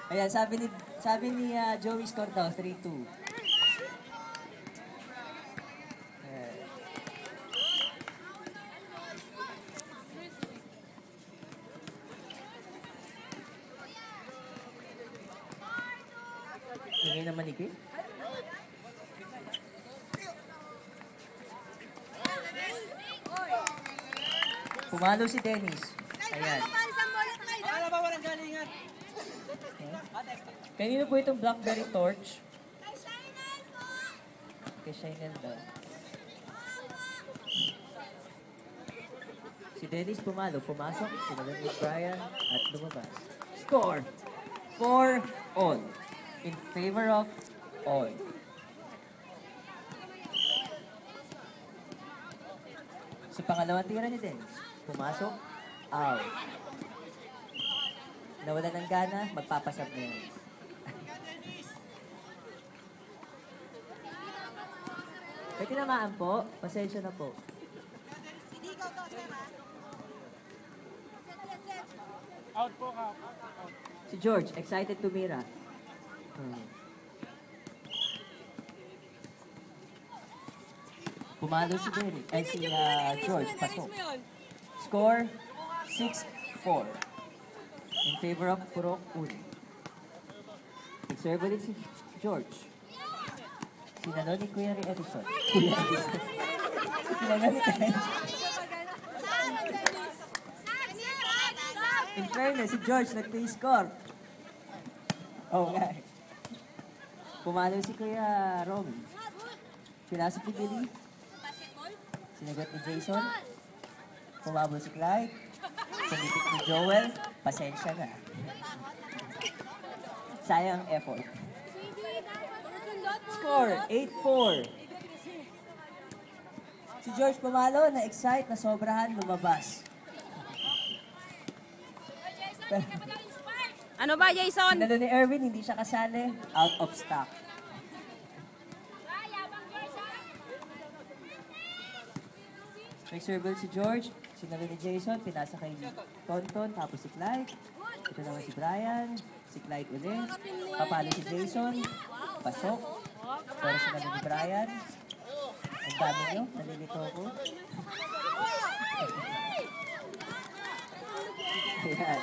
Ayan, sabi ni Joey score daw, 3-2. Ingay naman ni Kay. Pumalo si Dennis. Ayan. Akala ba walang galingan? Kanino po itong Blackberry Torch? Kay Shainel daw. Si Dennis pumalo, pumasok, sinunod ni Brian at lumabas. Score! 4-all. In favor of all. Sa pangalawang tira ni Dennis, pumasok, out. Nawala ng gana, magpapasab na yun. May tinamaan po, pasensya na po. Hindi ikaw to, sir, ha? Out po ka. Si George, excited tumira. Pumalo si Derek, ay si George, pasok. Score, 6-4. In favor of Purok Uni. Nag-serve ulit si George. Sinalo ni Kuya Edison. Kuya Edison. Sinalo ni In fairness, si George nag-score. Okay. Pumalo si Kuya Romy. Pinasok ni Billy. Sinagot ni Jason. Pumabol si Clyde. Sumipit ni Joel. Pasensya na. Sayang effort. Score, 8-4. Si George pumalo, na-excite, na-sobrahan, lumabas. Ano ba, Jason? Sinalo ni Erwin, hindi siya kasali. Out of stock. Nag-serve si George. Sinalo ni Jason, pinasa kay Tonton, tapos si Clyde. Ito naman si Brian, si Clyde ulit. Papalo si Jason. Pasok. Pero sinalo ni Brian. Ang dami nyo, nalilito ako. Ayan.